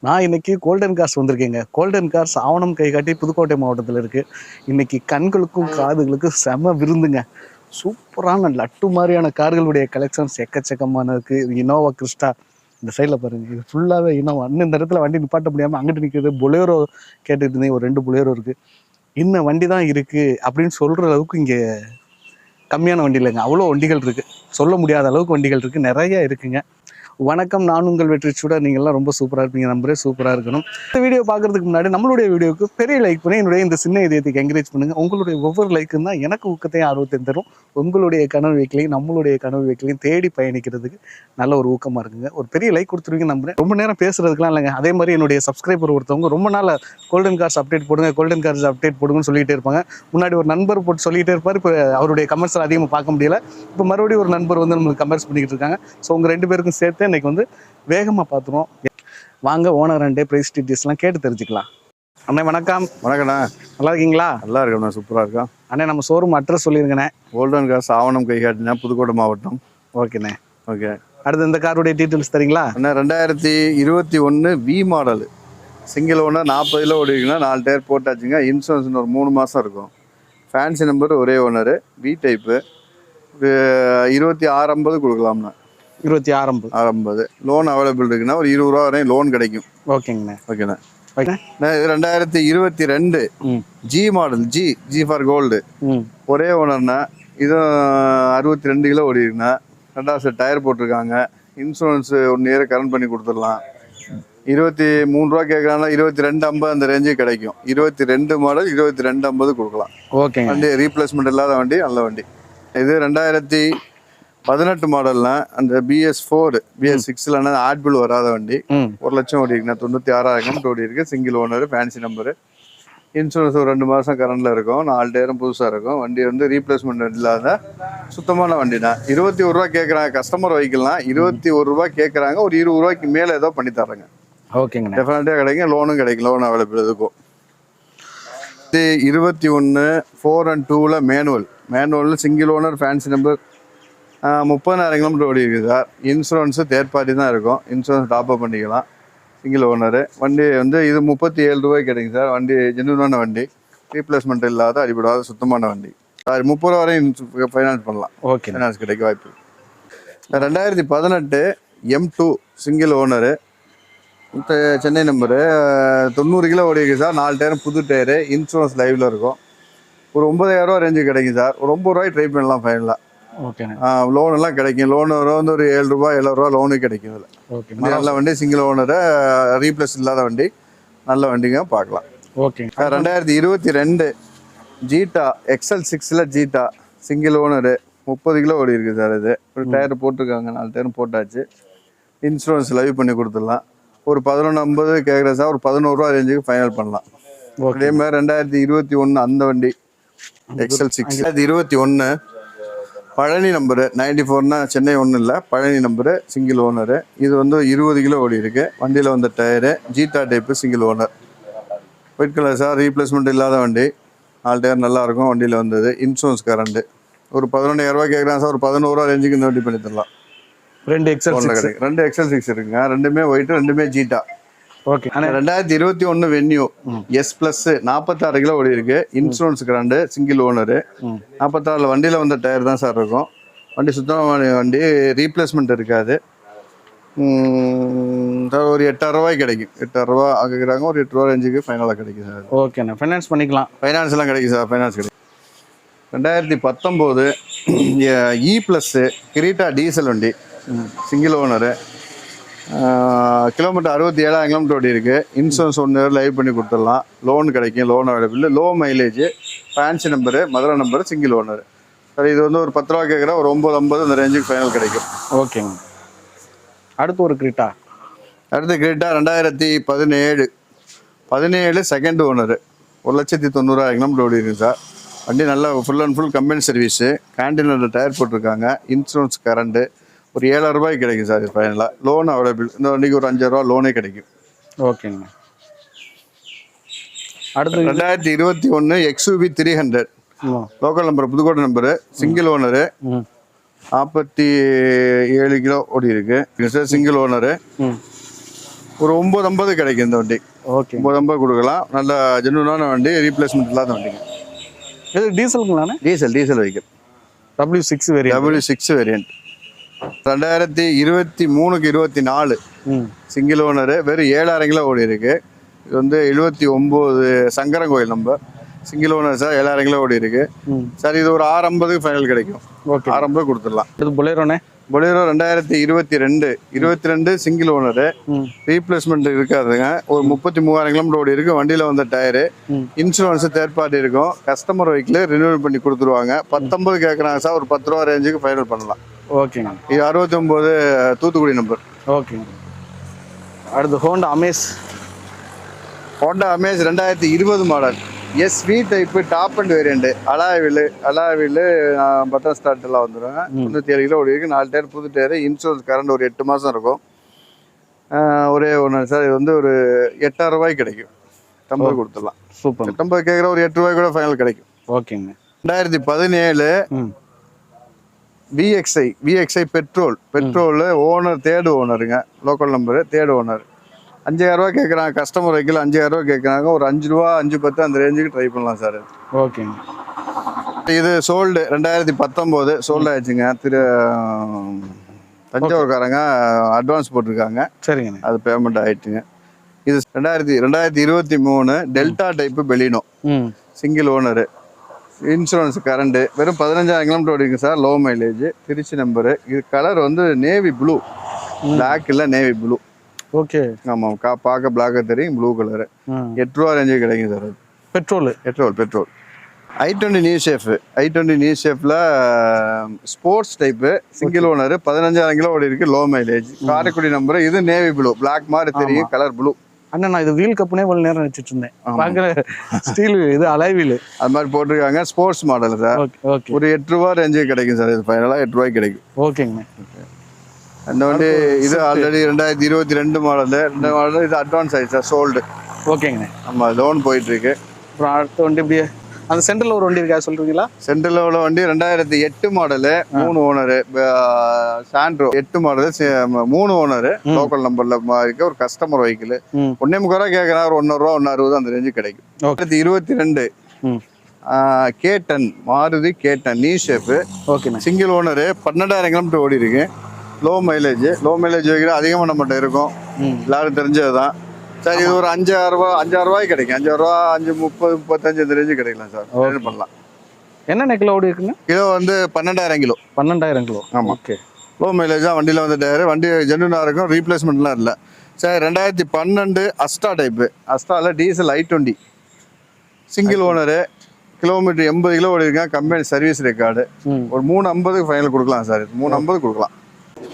நான் இன்னைக்கு golden cars வந்திருக்கேங்க. Golden cars ஆவணம் கைகாட்டி புதுக்கோட்டை மாவட்டத்தில் இருக்கு. இன்னைக்கு கண்களுக்கும் காதுகளுக்கும் செம விருந்துங்க. சூப்பரான லட்டு மாதிரியான கார்களுடைய கலெக்ஷன்ஸ் எக்கச்சக்கமான இருக்கு. இது இனோவா கிறிஸ்டா. இந்த சைடில் பாருங்க, இது ஃபுல்லாகவே இனோவா. இன்னும் இந்த இடத்துல வண்டி நிப்பாட்ட முடியாமல் அங்கிட்டு நிற்கிறது. பொலேரோ கேட்டுட்டு இருந்தேன், ஒரு 2 பொலேரோ இருக்கு. இன்னும் வண்டி தான் இருக்கு அப்படின்னு சொல்ற அளவுக்கு இங்கே கம்மியான வண்டி இல்லைங்க, அவ்வளோ வண்டிகள் இருக்கு. சொல்ல முடியாத அளவுக்கு வண்டிகள் இருக்கு, நிறைய இருக்குங்க. வணக்கம், நான் உங்கள் வெற்றி சூடர். நீங்கள் எல்லாம் ரொம்ப சூப்பராக இருப்பீங்க, நம்பரே சூப்பராக இருக்கணும். இந்த வீடியோ பார்க்கறதுக்கு முன்னாடி நம்மளுடைய வீடியோவுக்கு பெரிய லைக் பண்ணி என்னுடைய இந்த சின்ன இதயத்துக்கு என்கரேஜ் பண்ணுங்க. உங்களுடைய ஒவ்வொரு லைக்கும் தான் எனக்கு ஊக்கத்தையும் ஆர்வத்தையும் தரும். உங்களுடைய கனவு வைக்கலையும் நம்மளுடைய கனவு வைக்கலையும் தேடி பயணிக்கிறதுக்கு நல்ல ஒரு ஊக்கமாக இருக்குங்க. ஒரு பெரிய லைக் கொடுத்துருவீங்க நம்புறேன். ரொம்ப நேரம் பேசுறதுக்குலாம் இல்லைங்க. அதே மாதிரி என்னுடைய சப்ஸ்கிரைபர் ஒருத்தவங்க ரொம்ப நாள் கோல்டன் கார்ஸ் அப்டேட் போடுங்க, கோல்டன் கார்ஸ் அப்டேட் போடுங்கன்னு சொல்லிட்டே இருப்பாங்க. முன்னாடி ஒரு நண்பர் போட்டு சொல்லிட்டே இருப்பார். இப்போ அவருடைய கமெண்ட்ஸ் அதிகமாக பார்க்க முடியல. இப்போ மறுபடியும் ஒரு நண்பர் வந்து நம்மளுக்கு கமெண்ட்ஸ் பண்ணிக்கிட்டு இருக்காங்க. ஸோ உங்கள் 2 பேருக்கும் சேர்த்து இன்னைக்கு வந்து வேகமாக பார்த்துருவோம். வாங்க, ஓனர் அண்ட் பிரைஸ் டீட்டெயில்ஸ்லாம் கேட்டு தெரிஞ்சுக்கலாம். அண்ணே வணக்கம். வணக்கண்ணா, நல்லா இருக்கீங்களா? நல்லா இருக்கண்ணா, சூப்பராக இருக்கோம். அண்ணே நம்ம ஷோரூம் அட்ரஸ் சொல்லியிருங்கண்ணே. கோல்டன் கார்ஸ் ஆவணம் கைகாட்டினா புதுக்கோட்டை மாவட்டம். ஓகேண்ணே. ஓகே, அடுத்து இந்த காருடைய டீட்டெயில்ஸ் தரீங்களா? அண்ணா 2021 V model, single owner, 40 kilo ஓடிக்குன்னா 4 டயர் போட்டாச்சுங்க. இன்சூரன்ஸ் ஒரு 3 மாதம் இருக்கும். ஃபேன்சி நம்பர் ஒரே ஓனரு, வி டைப்பு. 2650 கொடுக்கலாம்ண்ணா. 2650 லோன் அவைலபிள் இருக்குன்னா ஒரு 20 ரூபா வரையும் லோன் கிடைக்கும். ஓகேங்கண்ணே. ஓகேண்ணா. இது 2022 G model, G for gold, ஒரே ஓனர்னா. இதுவும் 62 கிலோ ஓடி இருக்குண்ணா. 2வது செட் டயர் போட்டிருக்காங்க. இன்சூரன்ஸ் 1 இயர் கரண்ட் பண்ணி கொடுத்துடலாம். 23 ரூபா கேட்குறாங்கன்னா 2250 அந்த ரேஞ்சு கிடைக்கும். 22 மாடல் 2250 கொடுக்கலாம். ஓகே, வண்டி ரீப்ளேஸ்மெண்ட் இல்லாத வண்டி, நல்ல வண்டி. இது 2018 மாடல்னா அந்த BS4 BS6 ஆட்பிள் வராத வண்டி. 1 லட்சம் ஓடி இருக்குண்ணா. 96,000 ஓடி இருக்கு. Single owner, fancy number. Insurance ஒரு 2 மாதம் கரண்டில் இருக்கும். 4 டயரும் புதுசாக இருக்கும். வண்டி வந்து ரீப்ளேஸ்மெண்ட் இல்லாத சுத்தமான வண்டினா. 21 ரூபா கேட்குறாங்க. கஸ்டமர் வெஹிக்கிள்லாம் 21 ரூபா கேட்குறாங்க. ஒரு 20 ரூபாய்க்கு மேலே ஏதோ பண்ணி தர்றாங்க. ஓகேங்க, டெஃபினட்டாக கிடைக்கும். லோனும் கிடைக்கும். லோன் அவைலபிள் இருக்கும். இது 21 4 and 2 manual single owner, fancy number. 30,000 kilometre ஓடி இருக்குது சார். இன்சூரன்ஸு தேர்ட் பார்ட்டி தான் இருக்கும். இன்சூரன்ஸ் டாப்அப் பண்ணிக்கலாம். Single owner. வண்டி வந்து இது 37 ரூபாய்க்கு கிடைக்கும் சார். வண்டி ஜென்யூனான வண்டி, ரீப்ளேஸ்மெண்ட் இல்லாத, அடிபடாத சுத்தமான வண்டி. 30 ரூபா வரையும் ஃபைனான்ஸ் பண்ணலாம். ஓகே, ஃபைனான்ஸ் கிடைக்க வாய்ப்பு. 2018 M2 single owner, Chennai number. 90 kilo ஓடி இருக்குது சார். 4 டயரும் புது டயரு. இன்சூரன்ஸ் லைவில் இருக்கும். ஒரு 9,000 ரூபா ரேஞ்சு கிடைக்கும் சார். ஒரு 9 ரூபாய்க்கு ட்ரை பண்ணலாம் ஃபைனலாக. ஓகே, லோன் எல்லாம் கிடைக்கும். லோன் வந்து ஒரு 7 ரூபா 7 ரூபா லோனு கிடைக்கும். இதில் ஓகே, நல்ல வண்டி, சிங்கிள் ஓனரு, ரீப்ளேஸ் இல்லாத வண்டி, நல்ல வண்டிங்க பார்க்கலாம். Okay. 2022 Zeta XL6 Zeta single owner, 30 kilo ஓடி இருக்குது சார். இது ஒரு டயர் போட்டிருக்காங்க. 4 டயரும் போட்டாச்சு. இன்சூரன்ஸ் லைவ் பண்ணி கொடுத்துடலாம். ஒரு 1150 கேட்குறேன் சார். ஒரு 11 ரூபா ரேஞ்சுக்கு ஃபைனல் பண்ணலாம். அதே மாதிரி 2021 அந்த வண்டி XL6 2021 பழனி நம்பரு 94னா சென்னை ஒன்றும் இல்லை, பழனி நம்பரு, சிங்கிள் ஓனரு. இது வந்து 20 கிலோ ஓடி இருக்கு. வண்டியில் வந்த tyre Zeta type, single owner, white colour sir. Replacement இல்லாத வண்டி. 4 டயர் நல்லாயிருக்கும். வண்டியில் வந்தது. Insurance current. ஒரு 11,000 ரூபா கேட்குறாங்க சார். ஒரு 11 ரூபா ரேஞ்சுக்கு இந்த வண்டி பண்ணி தரலாம். 2 XL6 இருக்குங்க. ரெண்டுமே ஒயிட், ரெண்டுமே ஜீட்டா. ஓகே. 2021 வென்யூ S+ 46 கிலோ ஓடி இருக்கு. Insurance current, single owner. 46 வண்டியில் வந்த டயர் தான் சார் இருக்கும். வண்டி சுத்தமான வண்டி, ரீப்ளேஸ்மெண்ட் இருக்காது. ஒரு 8,000 ரூபாய்க்கு கிடைக்கும். 8,000 ரூபா ஆகுறாங்க. ஒரு 8 ரூபா ரேஞ்சுக்கு ஃபைனலாக கிடைக்கும் சார். ஓகேண்ணா, ஃபைனான்ஸ் பண்ணிக்கலாம். ஃபைனான்ஸ் எல்லாம் கிடைக்கும் சார். ஃபைனான்ஸ் கிடைக்கும். 2019 E+ கிரீட்டா டீசல் வண்டி, சிங்கிள் ஓனரு. கிலோமீட்டர் 67,000 கிலோமீட்டர் ஓடி இருக்குது. இன்சூரன்ஸ் 1 இயர் லைவ் பண்ணி கொடுத்துடலாம். லோன் கிடைக்கும். Loan available. Low mileage, fancy number, Madurai number, single owner. சரி, இது வந்து ஒரு 10 ரூபா கேட்குற. ஒரு 950 அந்த ரேஞ்சுக்கு ஃபைனல் கிடைக்கும். ஓகேங்க. அடுத்து ஒரு கிரீட்டா. அடுத்து கிரீட்டா 2017 செகண்ட் ஓனரு, 1,90,000 கிலோமீட்டர் ஓடி இருக்குது சார். வண்டி நல்லா full and full company service. கேண்டீனில் டயர் போட்டிருக்காங்க. Insurance current. ஒரு 7,000 ரூபாய்க்கு கிடைக்கும் சார். ஃபைனலாக லோன் அவைலபிள். இந்த வண்டிக்கு ஒரு 5,000 ரூபா லோனே கிடைக்கும். ஓகேங்க. அடுத்து 2021 XUV 300 local number, Pudukkottai number, single owner. 47 kilo ஓடி இருக்கு சார். Single owner. ஒரு 950 கிடைக்கும் இந்த வண்டி. ஓகே. 950 கொடுக்கலாம். நல்ல ஜென்யூனான வண்டி, ரீப்ளேஸ்மெண்ட் இல்லாத வண்டிங்க. இது டீசலுங்களாண்ணே? Diesel vehicle. W6 variant. W6 variant. 2023க்கு 24 சிங்கிள் ஓனர், வெறும் 7000 கிலோ ஓடி இருக்கு. இது வந்து 79 Sankarankovil number. Single owner sir, 7000 kilo ஓடி இருக்கு சார். இது ஒரு 650 ஃபைனல் கிடைக்கும். ஓகே, 650 கொடுத்துடலாம். இது பொலேரோண்ணே? பொலேரோ 2022 சிங்கிள் ஓனரு, ரீப்ளேஸ்மெண்ட் இருக்காதுங்க. ஒரு 33,000 கிலோமீட்டர் ஓடி இருக்கு. வண்டியில வந்த டயரு, இன்சூரன்ஸ் தேர்ட் பார்ட்டி இருக்கும். கஸ்டமர் வெஹிக்கிள் ரினியூவல் பண்ணி கொடுத்துருவாங்க. 19 கேட்குறாங்க சார், ஒரு 10 ரூபா ரேஞ்சுக்கு ஃபைனல் பண்ணலாம். ஓகேங்க. இது 69 தூத்துக்குடி நம்பர். ஓகேங்க. அடுத்து Honda Amaze. 2020 model, SV type, top and variant, அலாவில் பட்டன் ஸ்டார்ட் எல்லாம் வந்துடும். 97 கிலோ ஓடி இருக்கு. 4 டயர் புது டயர், இன்சூரன்ஸ் கரண்ட் ஒரு 8 மாதம் இருக்கும். ஒரே ஒன்று சார், இது வந்து ஒரு 8000 ரூபாய்க்கு கிடைக்கும். 80 கொடுத்துடலாம். சூப்பர். 80 கேட்குற ஒரு 8 ரூபாய்க்கு கூட ஃபைனல் கிடைக்கும். ஓகேங்க. 2017 VXI பெட்ரோல் ஓனர், தேர்டு ஓனருங்க. Local number, third owner. 5000 ரூபா கேட்குறாங்க. கஸ்டமர் வெஹிக்கிள் 5000 ரூபா கேட்குறாங்க. ஒரு 5 ரூபா 5-10 அந்த ரேஞ்சுக்கு ட்ரை பண்ணலாம் சார். ஓகேங்க. இது சோல்டு 2019 சோல்டு ஆயிடுச்சுங்க. தஞ்சாவூர்காரங்க அட்வான்ஸ் போட்டிருக்காங்க. சரிங்க. அது பேமெண்ட் ஆயிடுச்சுங்க. இது 2023 Delta type Baleno, single owner, insurance current, வெறும் 15,000 கிலோமீட்டர் ஓடிங்க sir. Low mileage, Trichy number. இது கலர் வந்து நேவி ப்ளூ, பிளாக் இல்லை நேவி ப்ளூ. ஓகே. ஆமாம், பார்க்க பிளாக்காக தெரியும். Blue colour. 8 ரூபா ரேஞ்சுக்கு கிடைக்கும் சார். பெட்ரோல். i20 நியூ ஷேஃபில் sports type, single owner, 15,000 kilo ஓடி இருக்கு. Low mileage, Karaikudi number. இது நேவி ப்ளூ, பிளாக் மாதிரி தெரியும், கலர் ப்ளூ. அண்ணா, நான் இது வீல் கப்புனே இவ்வளவு நேரம் வச்சுட்டு இருந்தேன். பார்க்குற ஸ்டீல், இது அலாய் வீல் அது மாதிரி போட்டிருக்காங்க. Sports model sir. ஓகே. ஒரு 8 ரூபா ரேஞ்சுக்கு கிடைக்கும் சார். இது ஃபைனலாக 8 ரூபாய்க்கு கிடைக்கும். ஓகேங்க. அந்த வண்டி இது ஆல்ரெடி 2022 மாடலு. இந்த மாடல் இது அட்வான்ஸ் ஆயிடுச்சு சார், சோல்டு. ஓகேங்க. ஆமாம், லோன் போயிட்டு இருக்கு. அப்புறம் அடுத்த வண்டி இப்படியே அந்த சென்டரில் ஒரு வண்டி இருக்கா, சொல்றீங்களா? சென்ட்ரலில் உள்ள வண்டி 2008 model, 3 owner. Santro 8 model, 3 owner, local நம்பர்ல இருக்க ஒரு கஸ்டமர் வெஹிக்கிள். 1.25 ரூபா கேட்குறாங்க. ஒரு 1 ரூபா 160 அந்த ரேஞ்சு கிடைக்கும். 2022 K10 Maruti K10 new shape. Okay. Single owner, 12,000 kilometre ஓடி இருக்கு. லோ மைலேஜ் வைக்கிற அதிகமாக நம்மகிட்ட இருக்கும். எல்லாரும் தெரிஞ்சது தான் சார். இது ஒரு 5,000 ரூபாய்க்கு கிடைக்கும். 5,000 ரூபா, 5,30, 35 இந்த ரேஞ்சு கிடைக்கலாம் சார். பண்ணலாம். என்ன கிலோ ஓடி இருக்குங்க? கிலோ வந்து 12,000 கிலோ. 12,000 கிலோ. ஆமாம். ஓகே. லோ மைலேஜ் தான். வண்டியில் வந்து டயர், வண்டி ஜென்யூனாக இருக்கும். ரீப்ளேஸ்மெண்ட்லாம் இல்லை சார். 2012 Asta type. அஸ்டாவில் diesel i20 single owner, kilometre 80 kilo ஓடி இருக்கேன். Company service record. ஒரு 350 ஃபைனல் கொடுக்கலாம் சார். 350 கொடுக்கலாம்.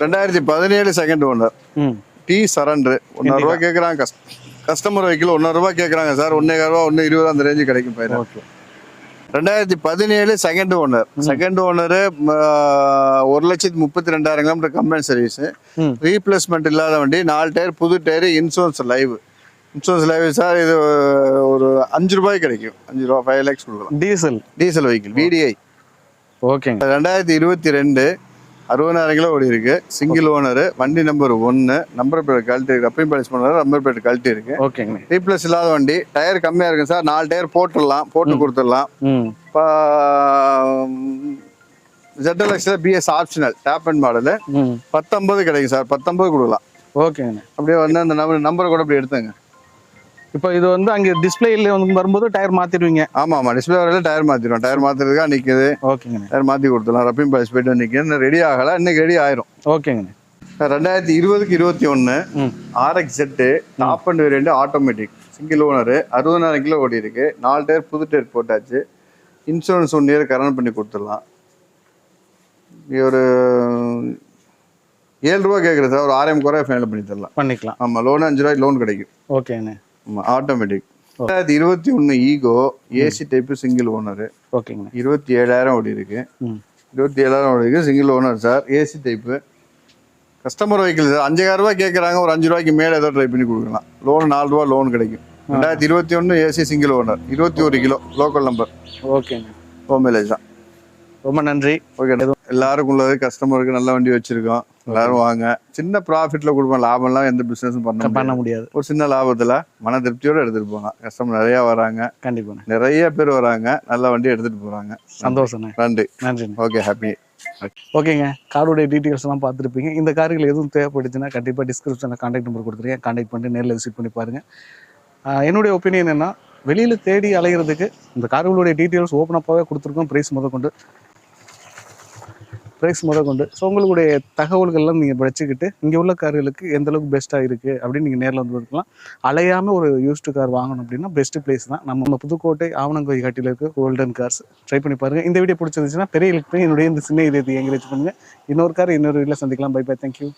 2017 செகண்ட் ஓனர், டி சரண்டர். 1 ரூபா கேட்குறாங்க. கஸ்டமர் வெஹிக்கிள் 1 ரூபா கேட்குறாங்க சார். 1.25 ரூபா, 1.20 அந்த ரேஞ்சு கிடைக்கும் பையன். 2017 second owner, 1,32,000 kilometre company service. Replacement இல்லாத வண்டி. 4 டயர் புது டயர், இன்சூரன்ஸ் லைவ் சார். இது ஒரு 5 ரூபாய்க்கு கிடைக்கும். 5 ரூபா, 5 lakhs கொடுக்கலாம். Diesel vehicle, VDI. Okay. 2022 60,000 kilo ஓடி இருக்கு. சிங்கிள் ஓனர், வண்டி நம்பர் 1, நம்பர் பிளேட் கழட்டி இருக்கு. அப்பயும் பாலிஷ் பண்ணாரு, நம்பர் பிளேட் கழட்டி இருக்கு. ஓகேங்க. ரீப்ளேஸ் இல்லாத வண்டி. டயர் கம்மியா இருக்கு சார். 4 டயர் போட்டு கொடுத்துடலாம். ZLXல BS optional top and model. 19 கிடைக்கும் சார். 19 கொடுக்கலாம். ஓகேங்க. அப்படியே வந்து அந்த நம்பரை கூட அப்படி எடுத்துங்க. இப்போ இது வந்து அங்கே டிஸ்பிளேல வந்து வரும்போது டயர் மாற்றிடுவீங்க? ஆமாம், டிஸ்பிளே வரையில டயர் மாற்றிடுவோம். டயர் மாற்றுறதுக்காக நிற்குது. ஓகேங்க. டயர் மாற்றி கொடுத்துடலாம். ரப்பிங் பாலிஷ் போய்ட்டு நிற்குது. இன்னும் ரெடி ஆகலை. இன்னைக்கு ரெடி ஆயிரும். ஓகேங்க. 2020க்கு 21 RX set, top and variant, automatic, single owner, 60,000 kilo ஓடி இருக்கு. 4 டயர் புது டயர் போட்டாச்சு. இன்சூரன்ஸ் 1 இயர் கரண்ட் பண்ணி கொடுத்துடலாம். ஒரு 7 ரூபா கேட்குறது சார். ஒரு 6,000 குறைய ஃபைனல் பண்ணிக்கலாம். ஆமாம், லோன் 5 ரூபாய்க்கு லோன் கிடைக்கும். ஓகேண்ணே. ஆமாம், automatic. 2021 eco AC type, single owner. ஓகேங்க. 27,000 ஓடி இருக்கு. 27,000 ஓடி இருக்கு. Single owner sir. AC type, customer vehicle sir. 5,000 ரூபாய் கேட்குறாங்க. ஒரு 5 ரூபாய்க்கு மேலே ஏதோ ட்ரை பண்ணி கொடுக்கலாம். லோன் 4 ரூபா லோன் கிடைக்கும். 2021 AC single owner, 21 kilo, local number. ஓகேங்க. லோ மைலேஜ் தான். ரொம்ப நன்றி. ஓகே. எல்லாருக்கும் உள்ளது, கஸ்டமருக்கு நல்ல வண்டி வச்சிருக்கோம். எல்லாரும் வாங்க. சின்ன ப்ராஃபிட்ல கொடுப்போம். லாபம்லாம் எந்த பிசினஸும் பண்ண முடியாது. ஒரு சின்ன லாபத்துல மன திருப்தியோட எடுத்துட்டு போகலாம். கஸ்டமர் நிறைய வராங்க. கண்டிப்பா நிறைய பேர் வராங்க. நல்ல வண்டி எடுத்துட்டு போறாங்க. சந்தோஷம். நன்றி. நன்றி. Okay, happy. ஓகேங்க, காருடைய டீட்டெயில்ஸ் எல்லாம் பார்த்துருப்பீங்க. இந்த கார்கள் எதுவும் தேவைப்படுச்சுன்னா கண்டிப்பாக டிஸ்கிரிப்ஷனில் கான்டாக்ட் நம்பர் கொடுத்துருக்கேன். கான்டாக்ட் பண்ணிட்டு நேரில் விசிட் பண்ணி பாருங்கள். என்னுடைய ஒப்பீனியன் என்ன, வெளியில் தேடி அலைகிறதுக்கு இந்த கார்களுடைய டீட்டெயில்ஸ் ஓப்பன் அப்பாகவே கொடுத்துருக்கோம். ப்ரைஸ் முதற்கொண்டு ஸோ உங்களுடைய தகவல்கள்லாம் நீங்கள் வச்சுக்கிட்டு இங்கே உள்ள கார்களுக்கு எந்த அளவுக்கு பெஸ்ட்டாக இருக்குது அப்படின்னு நீங்கள் நேரில் வந்து பார்த்துக்கலாம். அலையாமல் ஒரு யூஸ்டு கார் வாங்கணும் அப்படின்னா பெஸ்ட் பிளேஸ் தான் நம்ம புதுக்கோட்டை ஆவணங்கோய் காட்டில் இருக்க கோல்டன் கார்ஸ். ட்ரை பண்ணி பாருங்கள். இந்த வீடியோ பிடிச்சிருந்துச்சுன்னா பெரிய என்னுடைய இந்த சின்ன இதயத்தை என்கரேஜ் பண்ணுங்கள். இன்னொரு கார் இன்னொரு வீட்டில் சந்திக்கலாம். Bye bye, thank you.